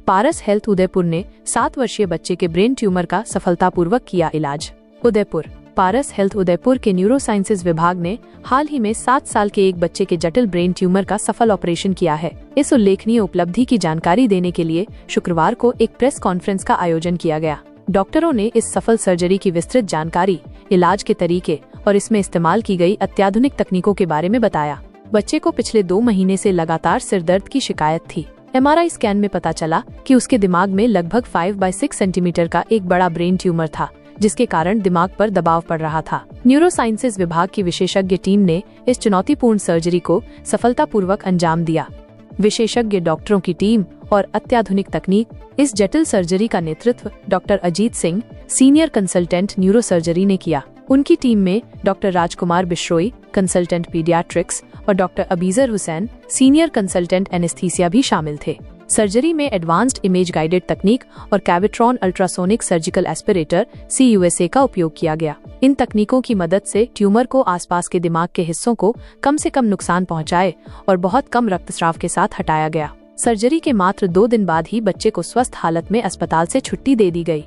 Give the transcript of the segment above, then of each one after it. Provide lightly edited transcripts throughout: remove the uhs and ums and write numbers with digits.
पारस health Udaipur ने 7 वर्षीय बच्चे के ब्रेन ट्यूमर का सफलतापूर्वक किया इलाज। उदयपुर। पारस हेल्थ उदयपुर के न्यूरोसाइंसेज विभाग ने हाल ही में 7 साल के एक बच्चे के जटिल ब्रेन ट्यूमर का सफल ऑपरेशन किया है। इस उल्लेखनीय उपलब्धि की जानकारी देने के लिए शुक्रवार को एक प्रेस कॉन्फ्रेंस का आयोजन किया गया। डॉक्टरों ने इस सफल सर्जरी की विस्तृत जानकारी, इलाज के तरीके और इसमें इस्तेमाल की गई अत्याधुनिक तकनीकों के बारे में बताया। बच्चे को पिछले 2 महीने से लगातार सिरदर्द की शिकायत थी। MRI स्कैन में पता चला कि उसके दिमाग में लगभग 5/6 सेंटीमीटर का एक बड़ा ब्रेन ट्यूमर था, जिसके कारण दिमाग पर दबाव पड़ रहा था। न्यूरोसाइंसेज विभाग की विशेषज्ञ टीम ने इस चुनौतीपूर्ण सर्जरी को सफलतापूर्वक अंजाम दिया। विशेषज्ञ डॉक्टरों की टीम और अत्याधुनिक तकनीक। इस जटिल सर्जरी का नेतृत्व doctor Ajit Singh, senior consultant neurosurgery ने किया। उनकी टीम में doctor Rajkumar Bishroi, consultant paediatrics, और doctor Abizar Hussain, senior consultant anaesthesia भी शामिल थे। सर्जरी में एडवांस्ड इमेज गाइडेड तकनीक और कैविट्रॉन अल्ट्रासोनिक सर्जिकल एस्पिरेटर CUSA का उपयोग किया गया। इन तकनीकों की मदद से ट्यूमर को आसपास के दिमाग के हिस्सों को कम से कम नुकसान पहुंचाए और बहुत कम रक्तस्राव के साथ हटाया गया। सर्जरी के मात्र 2 दिन बाद ही बच्चे को स्वस्थ हालत में अस्पताल से छुट्टी दे दी गई।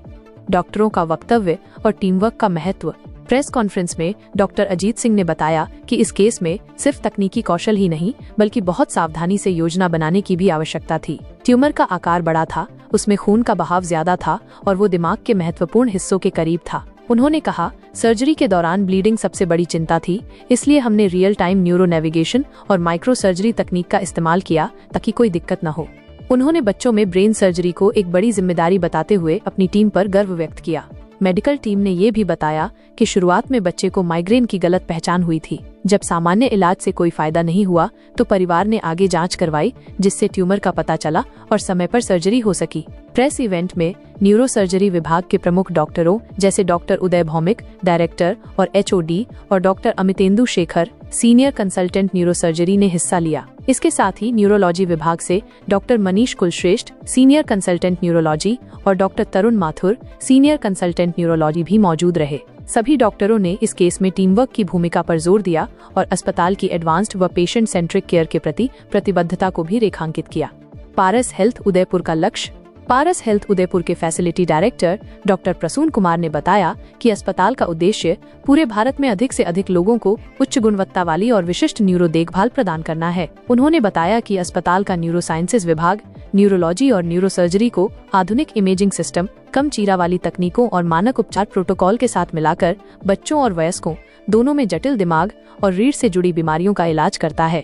डॉक्टरों का वक्तव्य और टीमवर्क का महत्व। प्रेस कॉन्फ्रेंस में डॉक्टर अजीत सिंह ने बताया कि इस केस में सिर्फ तकनीकी कौशल ही नहीं, बल्कि बहुत सावधानी से योजना बनाने की भी आवश्यकता थी। ट्यूमर का आकार बड़ा था, उसमें खून का बहाव ज्यादा था और वो दिमाग के महत्वपूर्ण हिस्सों के करीब था। उन्होंने कहा, सर्जरी के दौरान ब्लीडिंग सबसे बड़ी चिंता थी, इसलिए हमने रियल टाइम न्यूरो नेविगेशन और माइक्रो सर्जरी तकनीक का इस्तेमाल किया ताकि कोई दिक्कत न हो। उन्होंने बच्चों में ब्रेन सर्जरी को एक बड़ी जिम्मेदारी बताते हुए अपनी टीम पर गर्व व्यक्त किया। मेडिकल टीम ने ये भी बताया कि शुरुआत में बच्चे को माइग्रेन की गलत पहचान हुई थी। जब सामान्य इलाज से कोई फायदा नहीं हुआ तो परिवार ने आगे जांच करवाई, जिससे ट्यूमर का पता चला और समय पर सर्जरी हो सकी। प्रेस इवेंट में न्यूरो सर्जरी विभाग के प्रमुख डॉक्टरों जैसे डॉक्टर उदय भौमिक, डायरेक्टर और HOD, और doctor Amitendu Shekhar, senior consultant neuro surgery ने हिस्सा लिया। इसके साथ ही न्यूरोलॉजी विभाग से doctor Manish Kulshreshtha, senior consultant neurology, और doctor Tarun Mathur, senior consultant neurology भी मौजूद रहे। सभी डॉक्टरों ने इस केस में टीम वर्क की भूमिका पर जोर दिया और अस्पताल की एडवांस्ड व पेशेंट सेंट्रिक केयर के प्रति प्रतिबद्धता को भी रेखांकित किया। पारस हेल्थ उदयपुर का लक्ष्य। पारस हेल्थ उदयपुर के facility director doctor Prasoon Kumar ने बताया कि अस्पताल का उद्देश्य पूरे भारत में अधिक से अधिक लोगों को उच्च गुणवत्ता वाली और विशिष्ट न्यूरो देखभाल प्रदान करना है। उन्होंने बताया कि अस्पताल का न्यूरोसाइंसेज विभाग न्यूरोलॉजी और न्यूरोसर्जरी को आधुनिक इमेजिंग सिस्टम, कम चीरा वाली तकनीकों और मानक उपचार प्रोटोकॉल के साथ मिलाकर बच्चों और वयस्कों दोनों में जटिल दिमाग और रीढ़ से जुड़ी बीमारियों का इलाज करता है।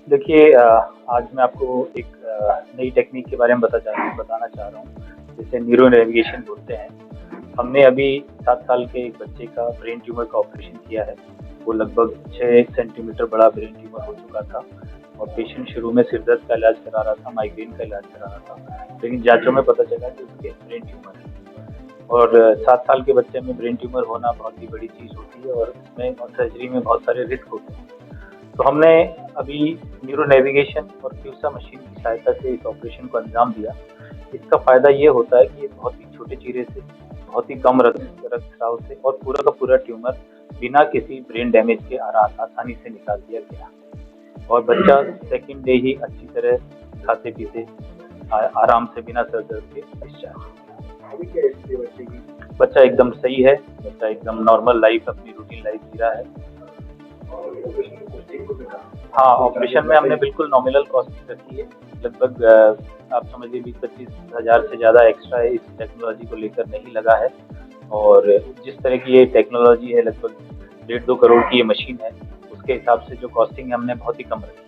देखिए, आज मैं आपको एक नई टेक्निक के बारे में बताना चाह रहा हूँ, जिसे न्यूरो नेविगेशन बोलते हैं। हमने अभी 7 साल के एक बच्चे का ब्रेन ट्यूमर का ऑपरेशन किया है। वो लगभग 6 सेंटीमीटर बड़ा ब्रेन ट्यूमर हो चुका था और पेशेंट शुरू में सिरदर्द का इलाज करा रहा था, माइग्रेन का इलाज करा रहा था, लेकिन जांचों में पता चला कि उसके ब्रेन ट्यूमर है। और 7 साल के बच्चे में ब्रेन ट्यूमर होना बहुत ही बड़ी चीज़ होती है और इसमें सर्जरी में बहुत सारे रिस्क होते हैं। तो हमने अभी न्यूरो नेविगेशन और क्यूसा मशीन की सहायता से इस ऑपरेशन को अंजाम दिया। इसका फ़ायदा ये होता है कि ये बहुत ही छोटे चीरे से, बहुत ही कम रक्तस्राव से और पूरा का पूरा ट्यूमर बिना किसी ब्रेन डैमेज के आसानी से निकाल दिया गया और बच्चा सेकंड डे ही अच्छी तरह खाते पीते आराम से बिना सर दर्द के डिस्चार्ज। बच्चा एकदम सही है, बच्चा एकदम नॉर्मल लाइफ, अपनी रूटीन लाइफ जी रहा है। हाँ, ऑपरेशन में हमने बिल्कुल नॉमिनल कॉस्टिंग रखी है। लगभग आप समझिए 20-25 हज़ार से ज़्यादा एक्स्ट्रा इस टेक्नोलॉजी को लेकर नहीं लगा है और जिस तरह की ये टेक्नोलॉजी है, लगभग 1.5-2 करोड़ की ये मशीन है, उसके हिसाब से जो कॉस्टिंग है हमने बहुत ही कम रखी है।